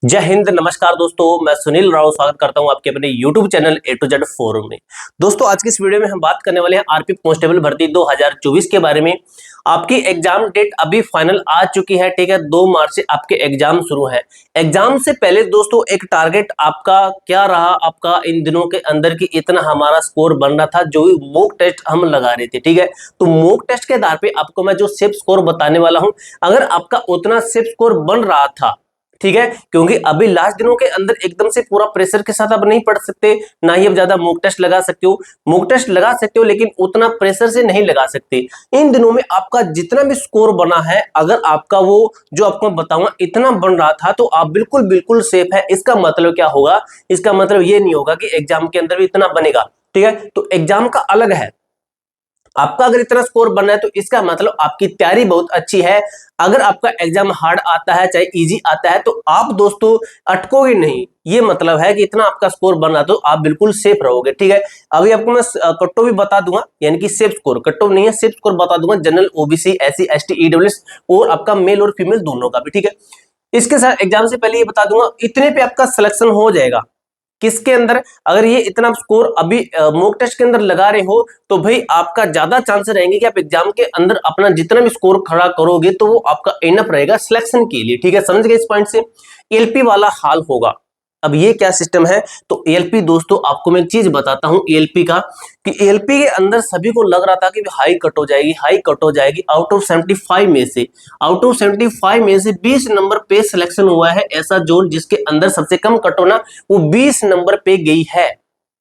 जय हिंद, नमस्कार दोस्तों। मैं सुनील राव स्वागत करता हूं आपके अपने YouTube channel A to Z forum में। दोस्तों, आज की इस वीडियो में हम बात करने वाले हैं आरपी कांस्टेबल भर्ती 2024 के बारे में। आपकी एग्जाम डेट अभी फाइनल आ चुकी है, ठीक है। 2 मार्च से आपके एग्जाम शुरू है। एग्जाम से पहले दोस्तों एक टारगेट आपका क्या रहा, आपका इन दिनों के अंदर की इतना हमारा स्कोर बन रहा था, जो मॉक टेस्ट हम लगा रहे थे, ठीक है। तो मॉक टेस्ट के आधार पे आपको मैं जो सेफ स्कोर बताने वाला हूं, अगर आपका उतना सेफ स्कोर बन रहा था, ठीक है, क्योंकि अभी लास्ट दिनों के अंदर एकदम से पूरा प्रेशर के साथ आप नहीं पढ़ सकते, ना ही अब ज्यादा मॉक टेस्ट लगा सकते हो। मॉक टेस्ट लगा सकते हो लेकिन उतना प्रेशर से नहीं लगा सकते। इन दिनों में आपका जितना भी स्कोर बना है, अगर आपका वो जो आपको बताऊंगा इतना बन रहा था, तो आप बिल्कुल बिल्कुल सेफ है। इसका मतलब क्या होगा? इसका मतलब ये नहीं होगा कि एग्जाम के अंदर भी इतना बनेगा, ठीक है। तो एग्जाम का अलग है। आपका अगर इतना स्कोर बनना है तो इसका मतलब आपकी तैयारी बहुत अच्छी है। अगर आपका एग्जाम हार्ड आता है चाहे इजी आता है, तो आप दोस्तों अटकोगे नहीं। ये मतलब है कि इतना आपका स्कोर बन रहा तो आप बिल्कुल सेफ रहोगे, ठीक है। अभी आपको मैं कट्टो भी बता दूंगा, यानी कि सेफ स्कोर, कट्टो नहीं है, सेफ स्कोर बता दूंगा, general, OBC, SC, ST, EWS और आपका मेल और फीमेल दोनों का भी, ठीक है। इसके साथ एग्जाम से पहले ये बता दूंगा, इतने पे आपका सिलेक्शन हो जाएगा। किसके अंदर? अगर ये इतना स्कोर अभी मॉक टेस्ट के अंदर लगा रहे हो, तो भाई आपका ज्यादा चांस रहेंगे कि आप एग्जाम के अंदर अपना जितना भी स्कोर खड़ा करोगे तो वो आपका इनफ रहेगा सिलेक्शन के लिए, ठीक है। समझ गए इस पॉइंट से? एलपी वाला हाल होगा। अब ये क्या सिस्टम है? तो एलपी दोस्तों, आपको मैं एक चीज बताता हूं एलपी का, कि एलपी के अंदर सभी को लग रहा था कि हाई कट हो जाएगी, हाई कट हो जाएगी। आउट ऑफ 75 में से, आउट ऑफ 75 में से 20 नंबर पे सिलेक्शन हुआ है। ऐसा जोन जिसके अंदर सबसे कम कट होना, वो 20 नंबर पे गई है,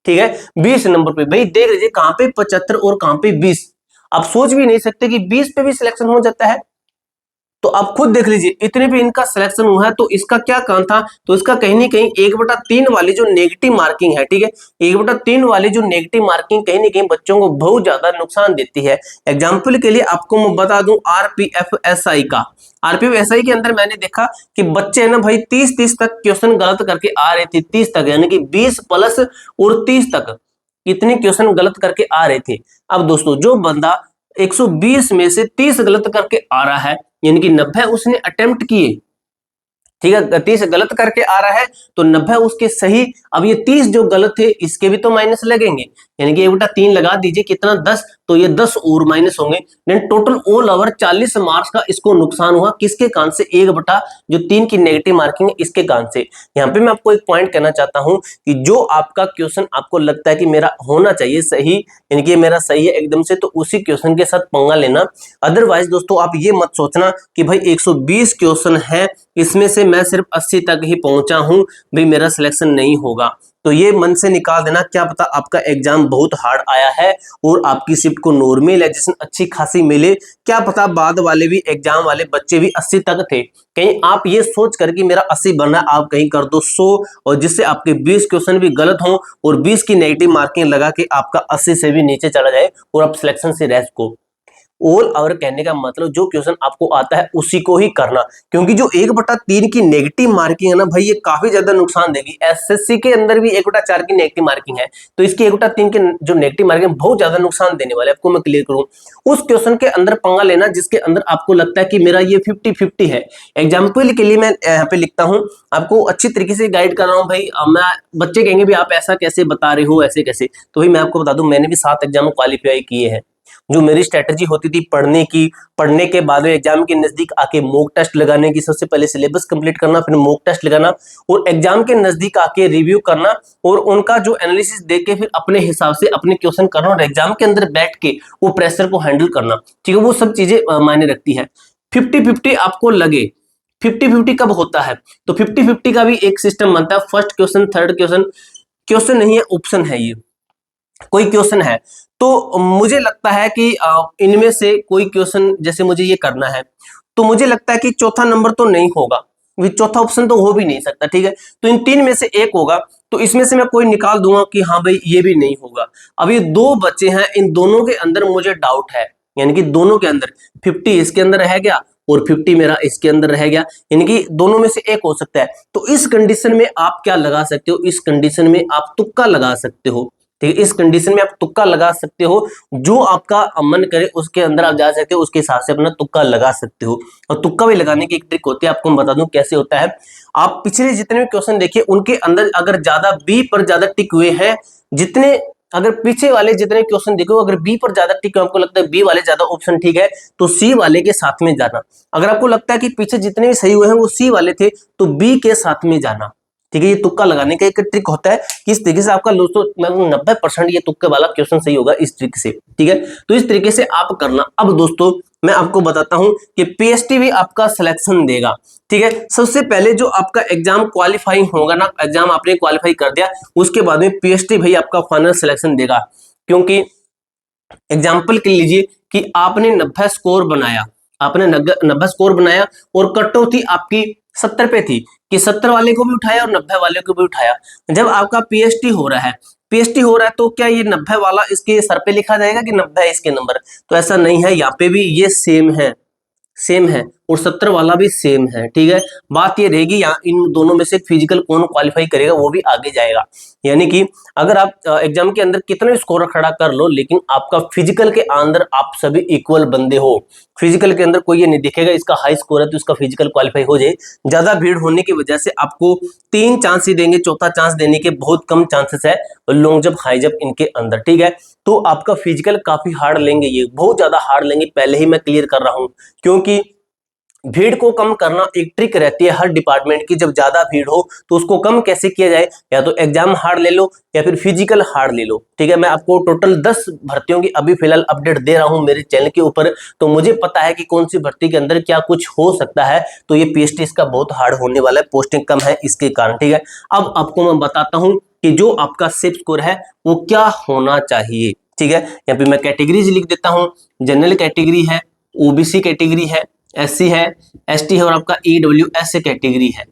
ठीक है। 20 नंबर पे, भाई देख लीजिए कहां पे 75 और कहां पे 20। आप सोच भी नहीं सकते कि 20 पे भी सिलेक्शन हो जाता है। तो आप खुद देख लीजिए, इतने पे इनका सिलेक्शन हुआ है, तो इसका क्या काम था? तो इसका कहीं ना कहीं 1/3 वाली जो नेगेटिव मार्किंग है, ठीक है, 1/3 वाली जो नेगेटिव मार्किंग कहीं ना कहीं बच्चों को बहुत ज्यादा नुकसान देती है। एग्जाम्पल के लिए आपको मैं बता दूं, आरपीएफएसआई का, आरपीएफएसआई के अंदर मैंने देखा कि बच्चे है ना भाई 30 तक क्वेश्चन गलत करके आ रहे थे, 30 तक, यानी कि 20 प्लस और 30 तक इतने क्वेश्चन गलत करके आ रहे थे। अब दोस्तों जो बंदा 120 में से 30 गलत करके आ रहा है, यानी कि 90 उसने अटेम्प्ट किए, ठीक है, 30 गलत करके आ रहा है तो 90 उसके सही। अब ये 30 जो गलत थे इसके भी तो माइनस लगेंगे, यानी कि 1/3 लगा दीजिए, कितना 10, तो ये 10 और माइनस होंगे। Then total all over 40 marks का इसको नुकसान हुआ। किसके कारण से? 1/3 की नेगेटिव मार्किंग है, इसके कारण से। यहाँ पे मैं आपको एक पॉइंट कहना चाहता हूं कि जो आपका क्वेश्चन आपको लगता है कि मेरा होना चाहिए सही, यानी कि मेरा सही है एकदम से, तो उसी क्वेश्चन के साथ पंगा लेना। अदरवाइज दोस्तों आप ये मत सोचना कि भाई 120 क्वेश्चन है, इसमें से मैं सिर्फ 80 तक ही पहुंचा हूं, भाई मेरा सिलेक्शन नहीं होगा। तो ये मन से निकाल देना। क्या पता आपका एग्जाम बहुत हार्ड आया है और आपकी शिफ्ट को नॉर्मलाइजेशन अच्छी खासी मिले, क्या पता बाद वाले भी एग्जाम वाले बच्चे भी 80 तक थे। कहीं आप ये सोच कर कि मेरा 80 बनना, आप कहीं कर दो 100, और जिससे आपके 20 क्वेश्चन भी गलत हो और 20 की नेगेटिव मार्किंग लगा के आपका 80 से भी नीचे चला जाए और आप सिलेक्शन से रह सको। ऑल ओवर कहने का मतलब जो क्वेश्चन आपको आता है उसी को ही करना, क्योंकि जो 1/3 की नेगेटिव मार्किंग है ना भाई, ये काफी ज्यादा नुकसान देगी। एसएससी के अंदर भी 1/4 की नेगेटिव मार्किंग है, तो इसकी 1/3 की जो नेगेटिव मार्किंग बहुत ज्यादा नुकसान देने वाले। आपको मैं क्लियर करूं, उस क्वेश्चन के अंदर पंगा लेना जिसके अंदर आपको लगता है कि मेरा ये 50-50 है। एग्जाम्पल के लिए मैं यहाँ पे लिखता हूँ, आपको अच्छी तरीके से गाइड कर रहा हूँ भाई। मैं, बच्चे कहेंगे भी आप ऐसा कैसे बता रहे हो, ऐसे कैसे? तो भाई मैं आपको बता दूं, मैंने भी 7 एग्जाम क्वालिफाई किए हैं। जो मेरी स्ट्रेटजी होती थी पढ़ने की, पढ़ने के बाद एग्जाम के नजदीक आके मॉक टेस्ट लगाने की, सबसे पहले सिलेबस कंप्लीट करना, फिर मॉक टेस्ट लगाना, और एग्जाम के नजदीक आके रिव्यू करना, और उनका जो एनालिसिस देके फिर अपने हिसाब से अपने क्वेश्चन करना, और एग्जाम के अंदर बैठ के वो प्रेशर को हैंडल करना, ठीक है। वो सब चीजें मायने रखती है। 50-50 आपको लगे, 50-50 कब होता है? तो 50-50 का भी एक सिस्टम बनता है। First question, third question, question नहीं है ऑप्शन है, ये कोई क्वेश्चन है, तो मुझे लगता है कि इनमें से कोई क्वेश्चन जैसे मुझे ये करना है, तो मुझे लगता है कि चौथा नंबर तो नहीं होगा, चौथा ऑप्शन तो हो भी नहीं सकता, ठीक है। तो इन 3 में से एक होगा, तो इसमें से मैं कोई निकाल दूंगा कि हाँ भाई ये भी नहीं होगा। अब ये 2 बच्चे हैं, इन दोनों के अंदर मुझे डाउट है, यानी कि दोनों के अंदर 50 इसके अंदर रह गया और 50 मेरा इसके अंदर रह गया, यानी कि दोनों में से एक हो सकता है। तो इस कंडीशन में आप क्या लगा सकते हो? इस कंडीशन में आप तुक्का लगा सकते हो। ठीक है, इस कंडीशन में आप तुक्का लगा सकते हो, जो आपका मन करे उसके अंदर आप जा सकते हो, उसके हिसाब से अपना तुक्का लगा सकते हो। और तुक्का भी लगाने की एक ट्रिक होती है, आपको मैं बता दूं कैसे होता है। आप पिछले जितने भी क्वेश्चन देखिए उनके अंदर अगर ज्यादा बी पर ज्यादा टिक हुए हैं, जितने अगर पीछे वाले जितने क्वेश्चन देखो अगर बी पर ज्यादा टिक, आपको लगता है बी वाले ज्यादा ऑप्शन ठीक है, तो सी वाले के साथ में जाना। अगर आपको लगता है कि पीछे जितने भी सही हुए हैं वो सी वाले थे, तो बी के साथ में जाना। ठीक है, ये तुक्का लगाने का एक ट्रिक होता है कि इस तरीके से आपका 90% ये तुक्के वाला क्वेश्चन सही होगा इस ट्रिक से। ठीक है, तो इस तरीके से आप करना। अब दोस्तों मैं आपको बताता हूं कि पीएसटी भी आपका सिलेक्शन देगा। ठीक है, सबसे पहले जो आपका एग्जाम क्वालिफाइंग होगा ना, एग्जाम आपने क्वालिफाई कर दिया, उसके बाद में पीएसटी भाई आपका फाइनल सिलेक्शन देगा। क्योंकि एग्जाम्पल के लीजिए कि आपने 90 स्कोर बनाया, आपने 90 स्कोर बनाया और कट ऑफ थी आपकी 70 पे थी, कि 70 वाले को भी उठाया और 90 वाले को भी उठाया। जब आपका पीएचडी हो रहा है, पीएचडी हो रहा है, तो क्या ये 90 वाला इसके सर पे लिखा जाएगा कि 90 है इसके नंबर? तो ऐसा नहीं है, यहाँ पे भी ये सेम है, सेम है, और 70 वाला भी सेम है। ठीक है, बात ये रहेगी यहाँ इन दोनों में से फिजिकल कौन क्वालिफाई करेगा वो भी आगे जाएगा। यानी कि अगर आप एग्जाम के अंदर कितना भी स्कोर खड़ा कर लो, लेकिन आपका फिजिकल के अंदर आप सभी इक्वल बंदे हो, फिजिकल के अंदर कोई ये नहीं दिखेगा इसका हाई स्कोर है तो इसका फिजिकल क्वालिफाई हो जाए। ज्यादा भीड़ होने की वजह से आपको 3 चांस ही देंगे, चौथा चांस देने के बहुत कम चांसेस है लॉन्ग जंप हाई जंप इनके अंदर। ठीक है, तो आपका फिजिकल काफी हार्ड लेंगे, ये बहुत ज्यादा हार्ड लेंगे, पहले ही मैं क्लियर कर रहा हूं। क्योंकि भीड़ को कम करना एक ट्रिक रहती है हर डिपार्टमेंट की, जब ज्यादा भीड़ हो तो उसको कम कैसे किया जाए, या तो एग्जाम हार्ड ले लो या फिर फिजिकल हार्ड ले लो। ठीक है, मैं आपको टोटल 10 भर्तियों की अभी फिलहाल अपडेट दे रहा हूं मेरे चैनल के ऊपर, तो मुझे पता है कि कौन सी भर्ती के अंदर क्या कुछ हो सकता है। तो ये पीएचडी इसका बहुत हार्ड होने वाला है, पोस्टिंग कम है इसके कारण। ठीक है, अब आपको मैं बताता हूं कि जो आपका सिप स्कोर है वो क्या होना चाहिए। ठीक है, यहाँ पे मैं कैटेगरीज लिख देता हूं, जनरल कैटेगरी है, ओबीसी कैटेगरी है, एससी है, एसटी है, और आपका ईडब्ल्यूएस कैटेगरी है।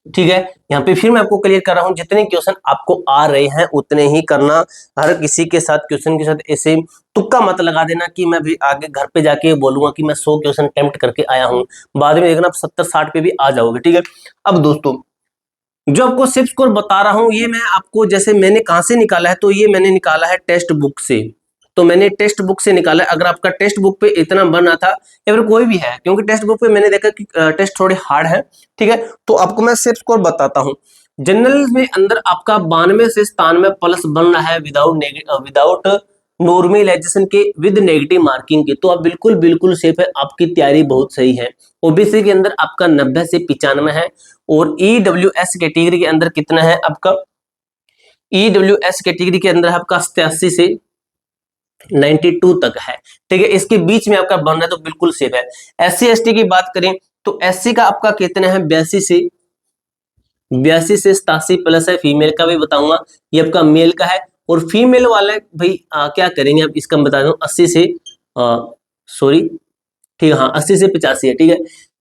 ठीक है, यहाँ पे फिर मैं आपको क्लियर कर रहा हूँ, जितने क्वेश्चन आपको आ रहे हैं उतने ही करना। हर किसी के साथ क्वेश्चन के साथ ऐसे तुक्का मत लगा देना कि मैं भी आगे घर पे जाके बोलूंगा कि मैं 100 क्वेश्चन अटेम्प्ट करके आया हूँ, बाद में देखना आप 70-60 पे भी आ जाओगे। ठीक है, अब दोस्तों जो आपको सिप स्कोर बता रहा हूँ ये मैं आपको, जैसे मैंने कहां से निकाला है, तो ये मैंने निकाला है टेक्स्ट बुक से। तो मैंने टेक्स्ट बुक से निकाला है। अगर आपका टेक्स्ट बुक पे इतना बना था या फिर कोई भी है, क्योंकि टेक्स्ट बुक पे मैंने देखा कि टेस्ट थोड़े हार्ड है। ठीक है, तो आपको मैं सिप स्कोर बताता हूँ। जनरल में अंदर आपका 92 से 97 प्लस बन रहा है विदाउट नॉर्मलाइजेशन के, विद नेगेटिव मार्किंग के, तो आप बिल्कुल बिल्कुल सेफ है, आपकी तैयारी बहुत सही है। ओबीसी के अंदर आपका 90 से 95 है, और ईडब्ल्यूएस कैटेगरी के अंदर कितना है आपका, ईडब्ल्यूएस कैटेगरी के अंदर आपका 87 से 92 तक है। ठीक है, इसके बीच में आपका बन रहा है तो बिल्कुल सेफ है। एससी एसटी की बात करें तो एससी का आपका कितना है, 82 से 87 प्लस है। फीमेल का भी बताऊंगा, ये आपका मेल का है। और फीमेल वाले भाई क्या करेंगे आप इसका बता दूं, 80 से सॉरी ठीक है, हाँ 80 से 85 है। ठीक है,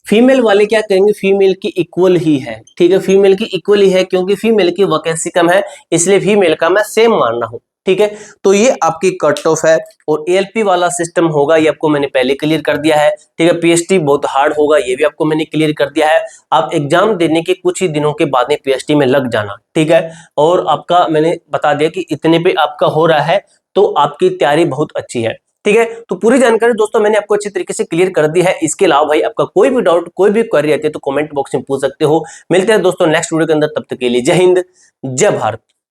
फीमेल वाले क्या करेंगे, फीमेल की इक्वल ही है। ठीक है, फीमेल की इक्वल ही है, क्योंकि फीमेल की वैकेंसी कम है, इसलिए फीमेल का मैं सेम मान रहा हूं। ठीक है, तो ये आपकी कट ऑफ है, और एएलपी वाला सिस्टम होगा, ये आपको मैंने पहले क्लियर कर दिया है। ठीक है, पीएचडी बहुत हार्ड होगा, ये भी आपको मैंने क्लियर कर दिया है। आप एग्जाम देने के कुछ ही दिनों के बाद में पीएचडी में लग जाना। ठीक है, और आपका मैंने बता दिया कि इतने पे आपका हो रहा है, तो आपकी तैयारी बहुत अच्छी है। ठीक है, तो पूरी जानकारी दोस्तों मैंने आपको अच्छी तरीके से क्लियर कर दी है। इसके अलावा भाई आपका कोई भी डाउट, कोई भी क्वेरी आती है तो कमेंट बॉक्स में पूछ सकते हो। मिलते हैं दोस्तों नेक्स्ट वीडियो के अंदर, तब तक के लिए जय हिंद, जय भारत।